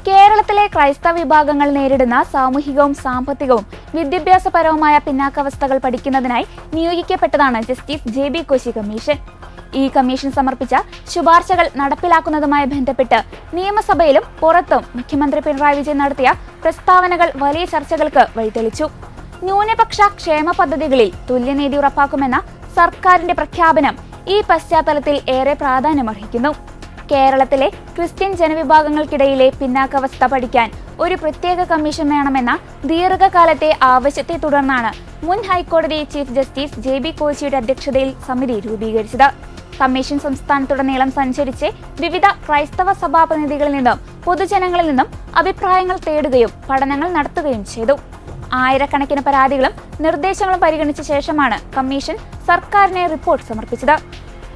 കേരളത്തിലെ ക്രൈസ്തവ വിഭാഗങ്ങൾ നേരിടുന്ന സാമൂഹികവും സാമ്പത്തികവും വിദ്യാഭ്യാസപരവുമായ പിന്നാക്കാവസ്ഥകൾ പഠിക്കുന്നതിനായി നിയോഗിക്കപ്പെട്ടതാണ് ജസ്റ്റിസ് ജെ.ബി. കോശി കമ്മീഷൻ. ഈ കമ്മീഷൻ സമർപ്പിച്ച ശുപാർശകൾ നടപ്പിലാക്കുന്നതുമായി ബന്ധപ്പെട്ട് നിയമസഭയിലും പുറത്തും മുഖ്യമന്ത്രി പിണറായി വിജയൻ നടത്തിയ പ്രസ്താവനകൾ വലിയ ചർച്ചകൾക്ക് വഴിതെളിച്ചു. ന്യൂനപക്ഷ ക്ഷേമ പദ്ധതികളിൽ തുല്യനീതി ഉറപ്പാക്കുമെന്ന സർക്കാരിന്റെ പ്രഖ്യാപനം ഈ പശ്ചാത്തലത്തിൽ ഏറെ പ്രാധാന്യമർഹിക്കുന്നു. കേരളത്തിലെ ക്രിസ്ത്യൻ ജനവിഭാഗങ്ങൾക്കിടയിലെ പിന്നാക്കാവസ്ഥ പഠിക്കാൻ ഒരു പ്രത്യേക കമ്മീഷൻ വേണമെന്ന ദീർഘകാലത്തെ ആവശ്യത്തെ തുടർന്നാണ് മുൻ ഹൈക്കോടതി ചീഫ് ജസ്റ്റിസ് ജെ.ബി. കോശിയുടെ അധ്യക്ഷതയിൽ സമിതി രൂപീകരിച്ചത്. കമ്മീഷൻ സംസ്ഥാനത്തുടനീളം സഞ്ചരിച്ച് വിവിധ ക്രൈസ്തവ സഭാ പ്രതിനിധികളിൽ നിന്നും പൊതുജനങ്ങളിൽ നിന്നും അഭിപ്രായങ്ങൾ തേടുകയും പഠനങ്ങൾ നടത്തുകയും ചെയ്തു. ആയിരക്കണക്കിന് പരാതികളും നിർദ്ദേശങ്ങളും പരിഗണിച്ച ശേഷമാണ് കമ്മീഷൻ സർക്കാരിന് റിപ്പോർട്ട് സമർപ്പിച്ചത്.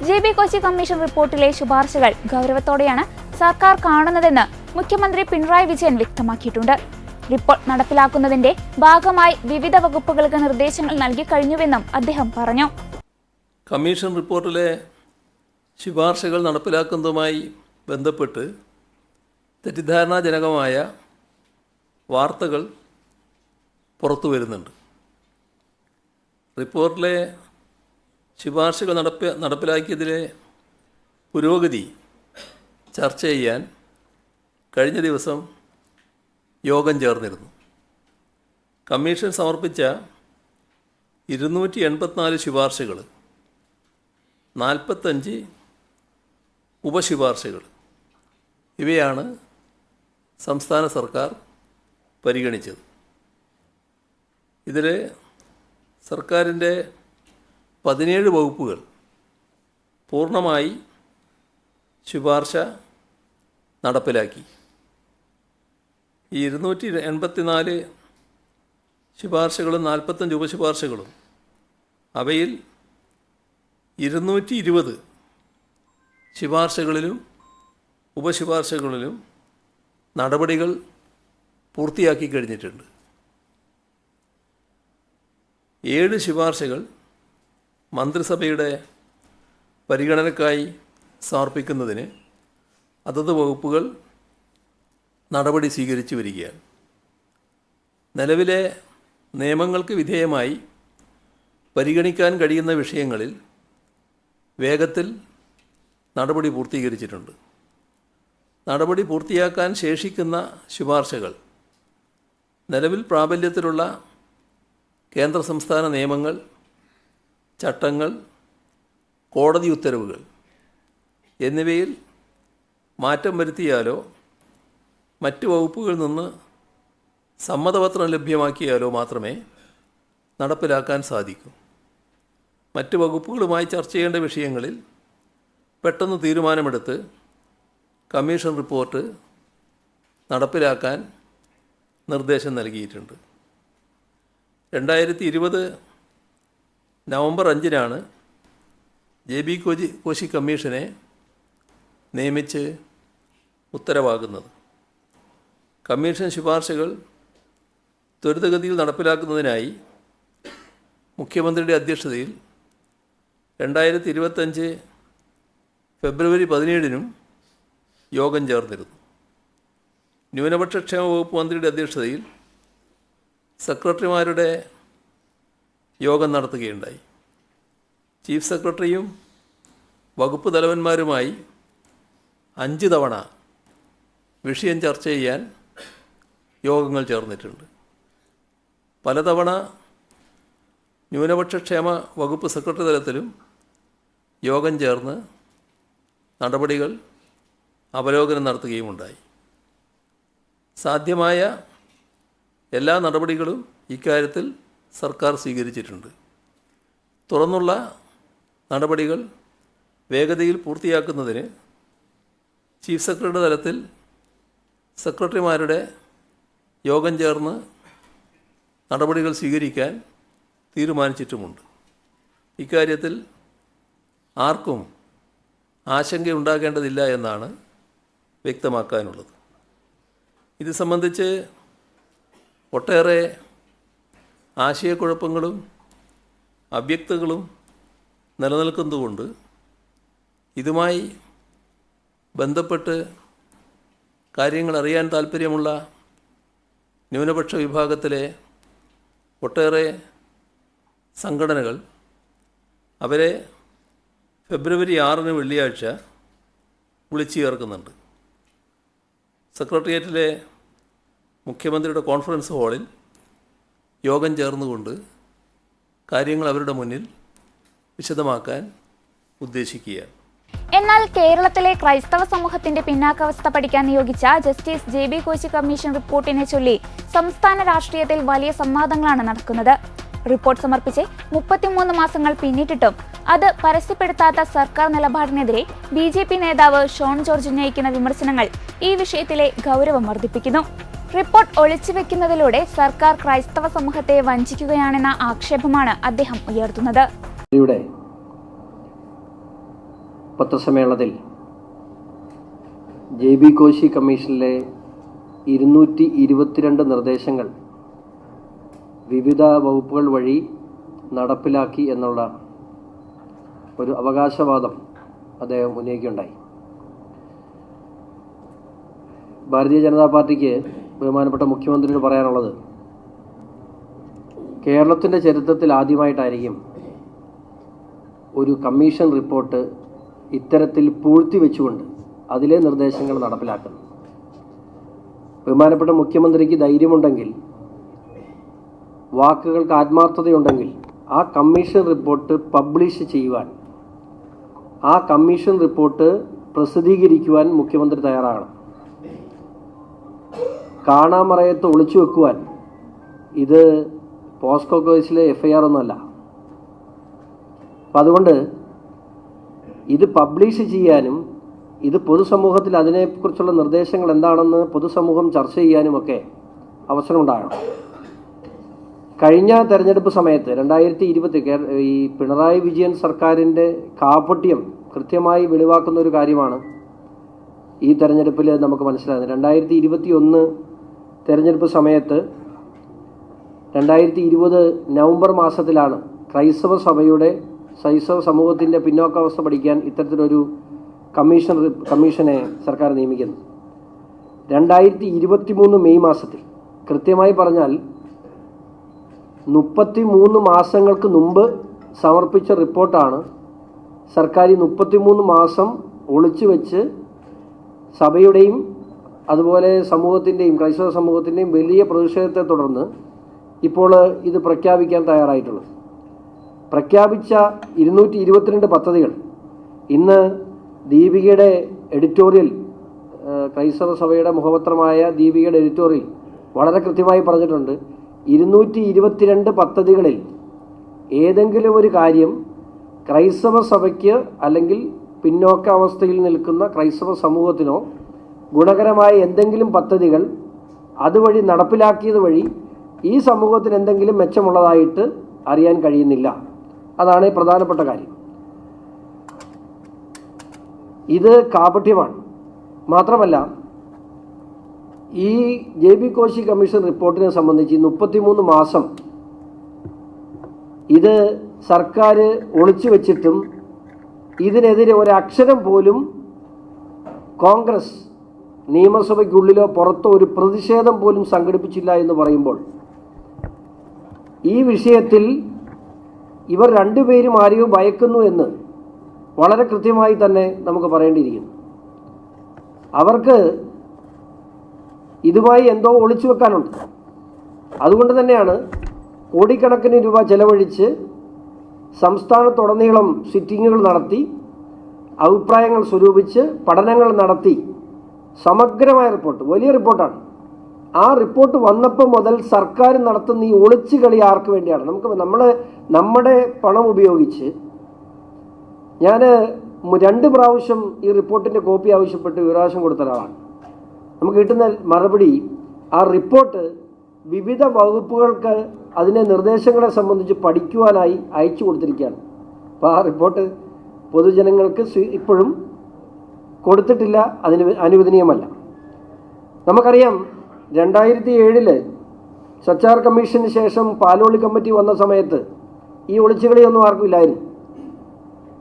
ജെ.ബി. കോശി കമ്മീഷൻ റിപ്പോർട്ടിലെ ശുപാർശകൾ ഗൗരവത്തോടെയാണ് സർക്കാർ കാണുന്നതെന്ന് മുഖ്യമന്ത്രി പിണറായി വിജയൻ വ്യക്തമാക്കിയിട്ടുണ്ട്. റിപ്പോർട്ട് നടപ്പിലാക്കുന്നതിന്റെ ഭാഗമായി വിവിധ വകുപ്പുകൾക്ക് നിർദ്ദേശങ്ങൾ നൽകി കഴിഞ്ഞുവെന്നും അദ്ദേഹം പറഞ്ഞു. കമ്മീഷൻ റിപ്പോർട്ടിലെ ശുപാർശകൾ നടപ്പിലാക്കുന്നതുമായി ബന്ധപ്പെട്ട് തെറ്റിദ്ധാരണാജനകമായ വാർത്തകൾ പുറത്തു വരുന്നുണ്ട്. റിപ്പോർട്ടിലെ ശുപാർശകൾ നടപ്പിലാക്കിയതിലെ പുരോഗതി ചർച്ച ചെയ്യാൻ കഴിഞ്ഞ ദിവസം യോഗം ചേർന്നിരുന്നു. കമ്മീഷൻ സമർപ്പിച്ച 284 ശുപാർശകൾ, 45 ഉപശുപാർശകൾ ഇവയാണ് സംസ്ഥാന സർക്കാർ പരിഗണിച്ചത്. ഇതിൽ സർക്കാരിൻ്റെ 17 വകുപ്പുകൾ പൂർണ്ണമായി ശുപാർശ നടപ്പിലാക്കി. ഈ 284 ശുപാർശകളും 45 ഉപശുപാർശകളും, അവയിൽ 220 ശുപാർശകളിലും ഉപശുപാർശകളിലും നടപടികൾ പൂർത്തിയാക്കി കഴിഞ്ഞിട്ടുണ്ട്. 7 ശുപാർശകൾ മന്ത്രിസഭയുടെ പരിഗണനയ്ക്കായി സമർപ്പിക്കുന്നതിന് അതത് വകുപ്പുകൾ നടപടി സ്വീകരിച്ചു വരികയാണ്. നിലവിലെ നിയമങ്ങൾക്ക് വിധേയമായി പരിഗണിക്കാൻ കഴിയുന്ന വിഷയങ്ങളിൽ വേഗത്തിൽ നടപടി പൂർത്തീകരിച്ചിട്ടുണ്ട്. നടപടി പൂർത്തിയാക്കാൻ ശേഷിക്കുന്ന ശുപാർശകൾ നിലവിൽ പ്രാബല്യത്തിലുള്ള കേന്ദ്ര സംസ്ഥാന നിയമങ്ങൾ, ചട്ടങ്ങൾ, കോടതി ഉത്തരവുകൾ എന്നിവയിൽ മാറ്റം വരുത്തിയാലോ മറ്റ് വകുപ്പുകളിൽ നിന്ന് സമ്മതപത്രം ലഭ്യമാക്കിയാലോ മാത്രമേ നടപ്പിലാക്കാൻ സാധിക്കൂ. മറ്റ് വകുപ്പുകളുമായി ചർച്ച ചെയ്യേണ്ട വിഷയങ്ങളിൽ പെട്ടെന്ന് തീരുമാനമെടുത്ത് കമ്മീഷൻ റിപ്പോർട്ട് നടപ്പിലാക്കാൻ നിർദ്ദേശം നൽകിയിട്ടുണ്ട്. 2020 നവംബർ 5-നാണ് ജെ.ബി. കോശി കമ്മീഷനെ നിയമിച്ച് ഉത്തരവാകുന്നത്. കമ്മീഷൻ ശുപാർശകൾ ത്വരിതഗതിയിൽ നടപ്പിലാക്കുന്നതിനായി മുഖ്യമന്ത്രിയുടെ അധ്യക്ഷതയിൽ 2025 ഫെബ്രുവരി 17-നും യോഗം ചേർന്നിരുന്നു. ന്യൂനപക്ഷ ക്ഷേമ വകുപ്പ് മന്ത്രിയുടെ അധ്യക്ഷതയിൽ സെക്രട്ടറിമാരുടെ യോഗം നടത്തുകയുണ്ടായി. ചീഫ് സെക്രട്ടറിയും വകുപ്പ് തലവന്മാരുമായി 5 തവണ വിഷയം ചർച്ച ചെയ്യാൻ യോഗങ്ങൾ ചേർന്നിട്ടുണ്ട്. പലതവണ ന്യൂനപക്ഷ ക്ഷേമ വകുപ്പ് സെക്രട്ടറി തലത്തിലും യോഗം ചേർന്ന് നടപടികൾ അവലോകനം നടത്തുകയുമുണ്ടായി. സാധ്യമായ എല്ലാ നടപടികളും ഇക്കാര്യത്തിൽ സർക്കാർ സ്വീകരിച്ചിട്ടുണ്ട്. തുറന്നുള്ള നടപടികൾ വേഗതയിൽ പൂർത്തിയാക്കുന്നതിന് ചീഫ് സെക്രട്ടറി തലത്തിൽ സെക്രട്ടറിമാരുടെ യോഗം ചേർന്ന് നടപടികൾ സ്വീകരിക്കാൻ തീരുമാനിച്ചിട്ടുമുണ്ട്. ഇക്കാര്യത്തിൽ ആർക്കും ആശങ്കയുണ്ടാകേണ്ടതില്ല എന്നാണ് വ്യക്തമാക്കാനുള്ളത്. ഇത് സംബന്ധിച്ച് ഒട്ടേറെ ആശയക്കുഴപ്പങ്ങളും അവ്യക്തതകളും നിലനിൽക്കുന്നതുകൊണ്ട് ഇതുമായി ബന്ധപ്പെട്ട് കാര്യങ്ങൾ അറിയാൻ താല്പര്യമുള്ള ന്യൂനപക്ഷ വിഭാഗത്തിലെ ഒട്ടേറെ സംഘടനകൾ അവരെ ഫെബ്രുവരി 6 വെള്ളിയാഴ്ച വിളിച്ചു ചേർക്കുന്നുണ്ട്. സെക്രട്ടേറിയറ്റിലെ മുഖ്യമന്ത്രിയുടെ കോൺഫറൻസ് ഹാളിൽ യോഗം ചേർന്നുകൊണ്ട് കാര്യങ്ങൾ അവരുടെ മുന്നിൽ വിശദമാക്കാൻ ഉദ്ദേശിക്കുകയാണ്. എന്നാൽ കേരളത്തിലെ ക്രൈസ്തവ സമൂഹത്തിന്റെ പിന്നാക്കാവസ്ഥ പഠിക്കാൻ നിയോഗിച്ച ജസ്റ്റിസ് JB കോശി കമ്മീഷൻ റിപ്പോർട്ടിനെ ചൊല്ലി സംസ്ഥാന രാഷ്ട്രീയത്തിൽ വലിയ സംവാദങ്ങളാണ് നടക്കുന്നത്. റിപ്പോർട്ട് സമർപ്പിച്ച് 33 മാസങ്ങൾ പിന്നിട്ടിട്ടും അത് പരസ്യപ്പെടുത്താത്ത സർക്കാർ നിലപാടിനെതിരെ BJP നേതാവ് ഷോൺ ജോർജ് ഉന്നയിക്കുന്ന വിമർശനങ്ങൾ ഈ വിഷയത്തിലെ ഗൗരവം വർദ്ധിപ്പിക്കുന്നു. റിപ്പോർട്ട് ഒളിച്ചുവെക്കുന്നതിലൂടെ സർക്കാർ ക്രൈസ്തവ സമൂഹത്തെ വഞ്ചിക്കുകയാണെന്ന ആക്ഷേപമാണ് അദ്ദേഹം ഉയർത്തുന്നത്. പത്രസമ്മേളനത്തിൽ JB കോശി കമ്മീഷനിലെ 222 നിർദ്ദേശങ്ങൾ വിവിധ വകുപ്പുകൾ വഴി നടപ്പിലാക്കി എന്നുള്ള ഒരു അവകാശവാദം അദ്ദേഹം ഉന്നയിക്കുകയുണ്ടായി. ഭാരതീയ ജനതാ പാർട്ടിക്ക് ബഹുമാനപ്പെട്ട മുഖ്യമന്ത്രിയോട് പറയാനുള്ളത്, കേരളത്തിൻ്റെ ചരിത്രത്തിൽ ആദ്യമായിട്ടായിരിക്കും ഒരു കമ്മീഷൻ റിപ്പോർട്ട് ഇത്തരത്തിൽ പൂഴ്ത്തിവെച്ചുകൊണ്ട് അതിലെ നിർദ്ദേശങ്ങൾ നടപ്പിലാക്കുന്നു. ബഹുമാനപ്പെട്ട മുഖ്യമന്ത്രിക്ക് ധൈര്യമുണ്ടെങ്കിൽ, വാക്കുകൾക്ക് ആത്മാർത്ഥതയുണ്ടെങ്കിൽ ആ കമ്മീഷൻ റിപ്പോർട്ട് പബ്ലിഷ് ചെയ്യുവാൻ, ആ കമ്മീഷൻ റിപ്പോർട്ട് പ്രസിദ്ധീകരിക്കുവാൻ മുഖ്യമന്ത്രി തയ്യാറാകണം. കാണാമറയത്ത് ഒളിച്ചു വെക്കുവാൻ ഇത് പോസ്കോ കേസിലെ FIR ഒന്നുമല്ല. അപ്പം അതുകൊണ്ട് ഇത് പബ്ലിഷ് ചെയ്യാനും ഇത് പൊതുസമൂഹത്തിൽ അതിനെക്കുറിച്ചുള്ള നിർദ്ദേശങ്ങൾ എന്താണെന്ന് പൊതുസമൂഹം ചർച്ച ചെയ്യാനുമൊക്കെ അവസരമുണ്ടാകണം. കഴിഞ്ഞ തെരഞ്ഞെടുപ്പ് സമയത്ത് 2020 ഈ പിണറായി വിജയൻ സർക്കാരിൻ്റെ കാപട്യം കൃത്യമായി വെളിവാക്കുന്ന ഒരു കാര്യമാണ് ഈ തെരഞ്ഞെടുപ്പിൽ നമുക്ക് മനസ്സിലാകുന്നത്. 2021 തെരഞ്ഞെടുപ്പ് സമയത്ത് 2020 നവംബർ മാസത്തിലാണ് ക്രൈസ്തവ സമൂഹത്തിൻ്റെ പിന്നോക്കാവസ്ഥ പഠിക്കാൻ ഇത്തരത്തിലൊരു കമ്മീഷനെ സർക്കാർ നിയമിക്കുന്നത്. 2023 മെയ് മാസത്തിൽ, കൃത്യമായി പറഞ്ഞാൽ 33 മാസങ്ങൾക്ക് മുമ്പ് സമർപ്പിച്ച റിപ്പോർട്ടാണ് സർക്കാർ 33 മാസം ഒളിച്ചു വെച്ച് സഭയുടെയും അതുപോലെ സമൂഹത്തിൻ്റെയും ക്രൈസ്തവ സമൂഹത്തിൻ്റെയും വലിയ പ്രതിഷേധത്തെ തുടർന്ന് ഇപ്പോൾ ഇത് പ്രഖ്യാപിക്കാൻ തയ്യാറായിട്ടുള്ളത്. പ്രഖ്യാപിച്ച 222 പദ്ധതികൾ ഇന്ന് ദീപികയുടെ എഡിറ്റോറിയൽ, ക്രൈസ്തവ സഭയുടെ മുഖപത്രമായ ദീപികയുടെ എഡിറ്റോറിയൽ വളരെ കൃത്യമായി പറഞ്ഞിട്ടുണ്ട്. 222 പദ്ധതികളിൽ ഏതെങ്കിലും ഒരു കാര്യം ക്രൈസ്തവ സഭയ്ക്ക് അല്ലെങ്കിൽ പിന്നോക്കാവസ്ഥയിൽ നിൽക്കുന്ന ക്രൈസ്തവ സമൂഹത്തിനോ ഗുണകരമായ എന്തെങ്കിലും പദ്ധതികൾ അതുവഴി നടപ്പിലാക്കിയത് വഴി ഈ സമൂഹത്തിന് എന്തെങ്കിലും മെച്ചമുള്ളതായിട്ട് അറിയാൻ കഴിയുന്നില്ല. അതാണ് പ്രധാനപ്പെട്ട കാര്യം. ഇത് കാപട്യമാണ്. മാത്രമല്ല, ഈ JB കോശി കമ്മീഷൻ റിപ്പോർട്ടിനെ സംബന്ധിച്ച് 33 മാസം ഇത് സർക്കാർ ഒളിച്ചു വെച്ചിട്ടും ഇതിനെതിരെ ഒരക്ഷരം പോലും കോൺഗ്രസ് നിയമസഭയ്ക്കുള്ളിലോ പുറത്തോ ഒരു പ്രതിഷേധം പോലും സംഘടിപ്പിച്ചില്ല എന്ന് പറയുമ്പോൾ ഈ വിഷയത്തിൽ ഇവർ രണ്ടുപേരും ആരെയോ ഭയക്കുന്നു എന്ന് വളരെ കൃത്യമായി തന്നെ നമുക്ക് പറയേണ്ടിയിരിക്കുന്നു. അവർക്ക് ഇതുമായി എന്തോ ഒളിച്ചു വെക്കാനുണ്ട്. അതുകൊണ്ട് തന്നെയാണ് കോടിക്കണക്കിന് രൂപ ചെലവഴിച്ച് സംസ്ഥാനത്തുടനീളം സിറ്റിങ്ങുകൾ നടത്തി, അഭിപ്രായങ്ങൾ സ്വരൂപിച്ച്, പഠനങ്ങൾ നടത്തി സമഗ്രമായ റിപ്പോർട്ട്, വലിയ റിപ്പോർട്ടാണ്. ആ റിപ്പോർട്ട് വന്നപ്പോൾ മുതൽ സർക്കാർ നടത്തുന്ന ഈ ഒളിച്ചു കളി ആർക്ക് വേണ്ടിയാണ്? നമ്മുടെ പണം ഉപയോഗിച്ച് ഞാൻ 2 പ്രാവശ്യം ഈ റിപ്പോർട്ടിൻ്റെ കോപ്പി ആവശ്യപ്പെട്ട് വിവരാവകാശം കൊടുത്ത ഒരാളാണ്. നമുക്ക് കിട്ടുന്ന മറുപടി, ആ റിപ്പോർട്ട് വിവിധ വകുപ്പുകൾക്ക് അതിൻ്റെ നിർദ്ദേശങ്ങളെ സംബന്ധിച്ച് പഠിക്കുവാനായി അയച്ചു കൊടുത്തിരിക്കുകയാണ്. അപ്പോൾ ആ റിപ്പോർട്ട് പൊതുജനങ്ങൾക്ക് ഇപ്പോഴും കൊടുത്തിട്ടില്ല, അതിന് അനുവദനീയമല്ല. നമുക്കറിയാം 2007 സച്ചാർ കമ്മീഷന് ശേഷം പാലോളി കമ്മിറ്റി വന്ന സമയത്ത് ഈ ഒളിച്ചുകളിയൊന്നും ആർക്കും ഇല്ലായിരുന്നു.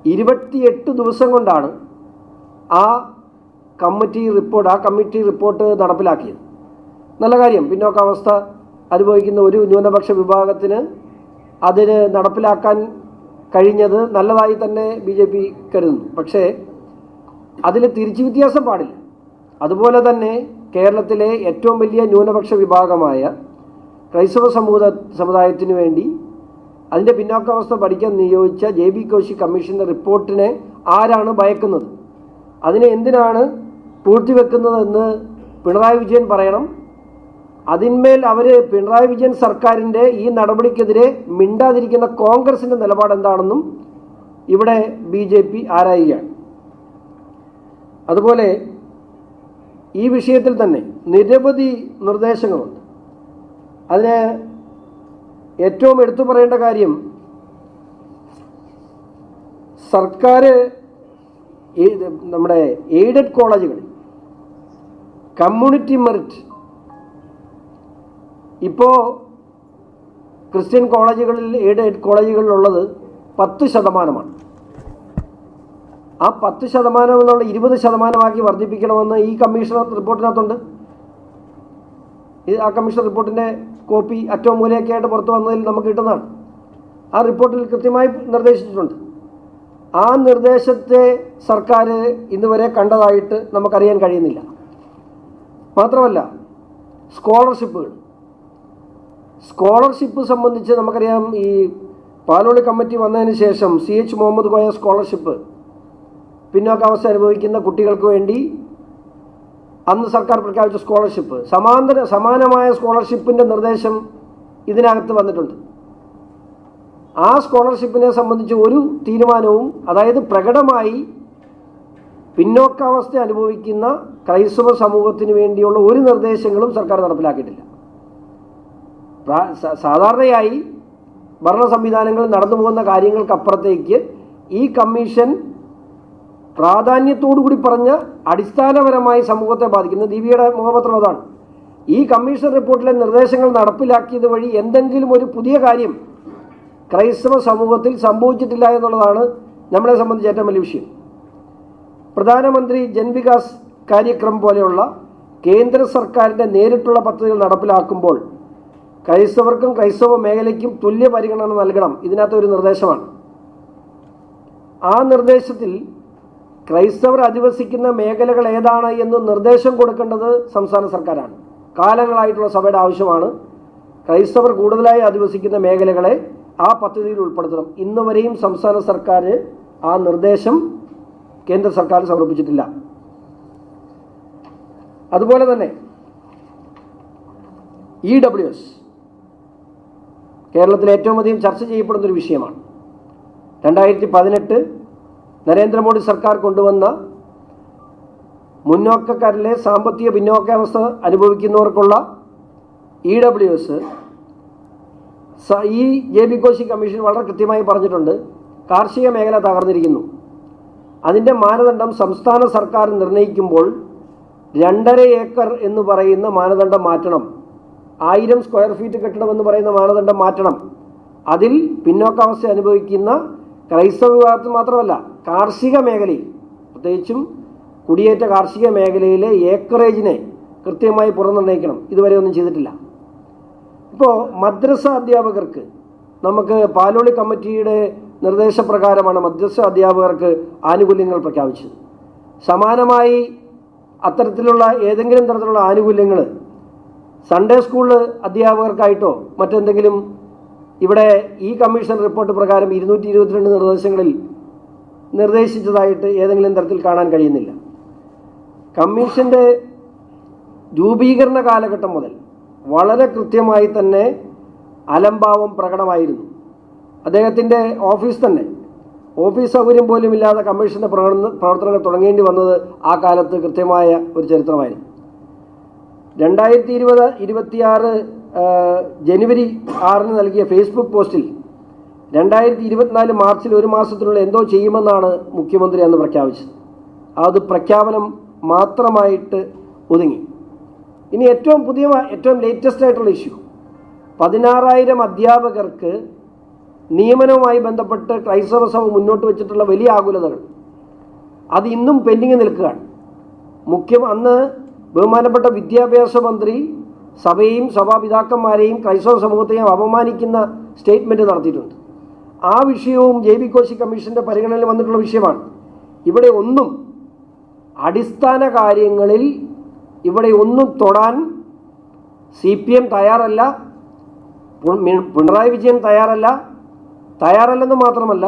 28 ദിവസം കൊണ്ടാണ് ആ കമ്മിറ്റി റിപ്പോർട്ട് നടപ്പിലാക്കിയത്. നല്ല കാര്യം. പിന്നോക്കാവസ്ഥ അനുഭവിക്കുന്ന ഒരു ന്യൂനപക്ഷ വിഭാഗത്തിന് അതിന് നടപ്പിലാക്കാൻ കഴിഞ്ഞത് നല്ലതായി തന്നെ BJP കരുതുന്നു. പക്ഷേ അതിൽ തിരിച്ചു വ്യത്യാസം പാടില്ല. അതുപോലെ തന്നെ കേരളത്തിലെ ഏറ്റവും വലിയ ന്യൂനപക്ഷ വിഭാഗമായ ക്രൈസ്തവ സമുദായത്തിനു വേണ്ടി അതിൻ്റെ പിന്നോക്കാവസ്ഥ പഠിക്കാൻ നിയോഗിച്ച JB കോശി കമ്മീഷൻ്റെ റിപ്പോർട്ടിനെ ആരാണ് ഭയക്കുന്നത്, അതിനെ എന്തിനാണ് പൂഴ്ത്തിവെക്കുന്നതെന്ന് പിണറായി വിജയൻ പറയണം. അതിന്മേൽ പിണറായി വിജയൻ സർക്കാരിൻ്റെ ഈ നടപടിക്കെതിരെ മിണ്ടാതിരിക്കുന്ന കോൺഗ്രസിൻ്റെ നിലപാട് എന്താണെന്നും ഇവിടെ BJP ആരായുകയാണ്. അതുപോലെ ഈ വിഷയത്തിൽ തന്നെ നിരവധി നിർദ്ദേശങ്ങളുണ്ട്. അതിന് ഏറ്റവും എടുത്തു പറയേണ്ട കാര്യം, സർക്കാർ നമ്മുടെ എയ്ഡഡ് കോളേജുകളിൽ കമ്മ്യൂണിറ്റി മെറിറ്റ് ഇപ്പോൾ ക്രിസ്ത്യൻ കോളേജുകളിൽ എയ്ഡഡ് കോളേജുകളിലുള്ളത് 10%. ആ 10% എന്നുള്ള 20% വർദ്ധിപ്പിക്കണമെന്ന് ഈ കമ്മീഷൻ റിപ്പോർട്ടിനകത്തുണ്ട്. ആ കമ്മീഷൻ റിപ്പോർട്ടിൻ്റെ കോപ്പി അറ്റവും മൂലയൊക്കെ ആയിട്ട് പുറത്തു വന്നതിൽ നമുക്ക് കിട്ടുന്നതാണ്. ആ റിപ്പോർട്ടിൽ കൃത്യമായി നിർദ്ദേശിച്ചിട്ടുണ്ട്. ആ നിർദ്ദേശത്തെ സർക്കാർ ഇന്നുവരെ കണ്ടതായിട്ട് നമുക്കറിയാൻ കഴിയുന്നില്ല. മാത്രമല്ല സ്കോളർഷിപ്പ് സംബന്ധിച്ച് നമുക്കറിയാം, ഈ പാലോളി കമ്മിറ്റി വന്നതിന് ശേഷം CH മുഹമ്മദ് കോയ സ്കോളർഷിപ്പ് പിന്നോക്കാവസ്ഥ അനുഭവിക്കുന്ന കുട്ടികൾക്ക് വേണ്ടി അന്ന് സർക്കാർ പ്രഖ്യാപിച്ച സ്കോളർഷിപ്പ്, സമാനമായ സ്കോളർഷിപ്പിൻ്റെ നിർദ്ദേശം ഇതിനകത്ത് വന്നിട്ടുണ്ട്. ആ സ്കോളർഷിപ്പിനെ സംബന്ധിച്ച് ഒരു തീരുമാനവും, അതായത് പ്രകടമായി പിന്നോക്കാവസ്ഥ അനുഭവിക്കുന്ന ക്രൈസ്തവ സമൂഹത്തിന് വേണ്ടിയുള്ള ഒരു നിർദ്ദേശങ്ങളും സർക്കാർ നടപ്പിലാക്കിയിട്ടില്ല. സാധാരണയായി ഭരണ സംവിധാനങ്ങൾ നടന്നു പോകുന്ന കാര്യങ്ങൾക്കപ്പുറത്തേക്ക് ഈ കമ്മീഷൻ പ്രാധാന്യത്തോടു കൂടി പറഞ്ഞ അടിസ്ഥാനപരമായി സമൂഹത്തെ ബാധിക്കുന്ന ദീപികയുടെ മുഖപത്രം അതാണ്. ഈ കമ്മീഷൻ റിപ്പോർട്ടിലെ നിർദ്ദേശങ്ങൾ നടപ്പിലാക്കിയത് വഴി എന്തെങ്കിലും ഒരു പുതിയ കാര്യം ക്രൈസ്തവ സമൂഹത്തിൽ സംഭവിച്ചിട്ടില്ല എന്നുള്ളതാണ് നമ്മളെ സംബന്ധിച്ച് ഏറ്റവും വലിയ വിഷയം. പ്രധാനമന്ത്രി ജൻവികാസ് കാര്യക്രം പോലെയുള്ള കേന്ദ്ര സർക്കാരിൻ്റെ നേരിട്ടുള്ള പദ്ധതികൾ നടപ്പിലാക്കുമ്പോൾ ക്രൈസ്തവർക്കും ക്രൈസ്തവ മേഖലയ്ക്കും തുല്യ പരിഗണന നൽകണം, ഇതിനകത്ത് ഒരു നിർദ്ദേശമാണ്. ആ നിർദ്ദേശത്തിൽ ക്രൈസ്തവർ അധിവസിക്കുന്ന മേഖലകൾ ഏതാണ് എന്ന് നിർദ്ദേശം കൊടുക്കേണ്ടത് സംസ്ഥാന സർക്കാരാണ്. കാലങ്ങളായിട്ടുള്ള സഭയുടെ ആവശ്യമാണ് ക്രൈസ്തവർ കൂടുതലായി അധിവസിക്കുന്ന മേഖലകളെ ആ പദ്ധതിയിൽ ഉൾപ്പെടുത്തണം. ഇന്ന് വരെയും സംസ്ഥാന സർക്കാർ ആ നിർദ്ദേശം കേന്ദ്ര സർക്കാർ സമർപ്പിച്ചിട്ടില്ല. അതുപോലെ തന്നെ EWS കേരളത്തിൽ ഏറ്റവും അധികം ചർച്ച ചെയ്യപ്പെടുന്നൊരു വിഷയമാണ്. 2018 നരേന്ദ്രമോദി സർക്കാർ കൊണ്ടുവന്ന മുന്നോക്കക്കാരിലെ സാമ്പത്തിക പിന്നോക്കാവസ്ഥ അനുഭവിക്കുന്നവർക്കുള്ള EWS ഈ JB കോശി കമ്മീഷൻ വളരെ കൃത്യമായി പറഞ്ഞിട്ടുണ്ട്. കാർഷിക മേഖല തകർന്നിരിക്കുന്നു. അതിൻ്റെ മാനദണ്ഡം സംസ്ഥാന സർക്കാർ നിർണ്ണയിക്കുമ്പോൾ 2.5 ഏക്കർ എന്ന് പറയുന്ന മാനദണ്ഡം മാറ്റണം. 1000 സ്ക്വയർ ഫീറ്റ് കെട്ടിടമെന്ന് പറയുന്ന മാനദണ്ഡം മാറ്റണം. അതിൽ പിന്നോക്കാവസ്ഥ അനുഭവിക്കുന്ന ക്രൈസ്തവ വിഭാഗത്തിൽ മാത്രമല്ല, കാർഷിക മേഖലയിൽ, പ്രത്യേകിച്ചും കുടിയേറ്റ കാർഷിക മേഖലയിലെ ഏക്കറേജിനെ കൃത്യമായി പുറംനിർണ്ണയിക്കണം. ഇതുവരെ ഒന്നും ചെയ്തിട്ടില്ല. ഇപ്പോൾ മദ്രസ അധ്യാപകർക്ക് നമുക്ക് പാലോളി കമ്മിറ്റിയുടെ നിർദ്ദേശപ്രകാരമാണ് മദ്രസ അധ്യാപകർക്ക് ആനുകൂല്യങ്ങൾ പ്രഖ്യാപിച്ചത്. സമാനമായി അത്തരത്തിലുള്ള ഏതെങ്കിലും തരത്തിലുള്ള ആനുകൂല്യങ്ങൾ സൺഡേ സ്കൂൾ അധ്യാപകർക്കായിട്ടോ മറ്റെന്തെങ്കിലും ഇവിടെ ഈ കമ്മീഷൻ റിപ്പോർട്ട് പ്രകാരം 222 നിർദ്ദേശങ്ങളിൽ നിർദ്ദേശിച്ചതായിട്ട് ഏതെങ്കിലും തരത്തിൽ കാണാൻ കഴിയുന്നില്ല. കമ്മീഷൻ്റെ രൂപീകരണ കാലഘട്ടം മുതൽ വളരെ കൃത്യമായി തന്നെ അലംഭാവം പ്രകടമായിരുന്നു. അദ്ദേഹത്തിൻ്റെ ഓഫീസ് സൗകര്യം പോലും ഇല്ലാതെ കമ്മീഷൻ്റെ പ്രവർത്തനങ്ങൾ തുടങ്ങേണ്ടി വന്നത് ആ കാലത്ത് കൃത്യമായ ഒരു ചരിത്രമായിരുന്നു. 2026 ജനുവരി 6 നൽകിയ ഫേസ്ബുക്ക് പോസ്റ്റിൽ 2024 മാർച്ചിൽ 1 മാസത്തിനുള്ളിൽ എന്തോ ചെയ്യുമെന്നാണ് മുഖ്യമന്ത്രി അന്ന് പ്രഖ്യാപിച്ചത്. അത് പ്രഖ്യാപനം മാത്രമായിട്ട് ഒതുങ്ങി. ഇനി ഏറ്റവും ലേറ്റസ്റ്റ് ആയിട്ടുള്ള ഇഷ്യൂ, 16,000 അധ്യാപകർക്ക് നിയമനവുമായി ബന്ധപ്പെട്ട് ക്രൈസ്തവ സഭ മുന്നോട്ട് വെച്ചിട്ടുള്ള വലിയ ആകുലതകൾ അത് ഇന്നും പെൻഡിങ് നിൽക്കുകയാണ്. അന്ന് ബഹുമാനപ്പെട്ട വിദ്യാഭ്യാസ മന്ത്രി സഭയെയും സഭാപിതാക്കന്മാരെയും ക്രൈസ്തവ സമൂഹത്തെയും അപമാനിക്കുന്ന സ്റ്റേറ്റ്മെൻറ്റ് നടത്തിയിട്ടുണ്ട്. ആ വിഷയവും JB കോശി കമ്മീഷൻ്റെ പരിഗണനയിൽ വന്നിട്ടുള്ള വിഷയമാണ്. ഇവിടെ ഒന്നും അടിസ്ഥാന കാര്യങ്ങളിൽ ഇവിടെ ഒന്നും തൊടാൻ CPM തയ്യാറല്ല, പിണറായി വിജയൻ തയ്യാറല്ലെന്ന് മാത്രമല്ല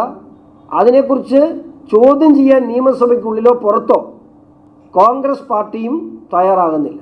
അതിനെക്കുറിച്ച് ചോദ്യം ചെയ്യാൻ നിയമസഭയ്ക്കുള്ളിലോ പുറത്തോ കോൺഗ്രസ് പാർട്ടിയും തയ്യാറാകുന്നില്ല.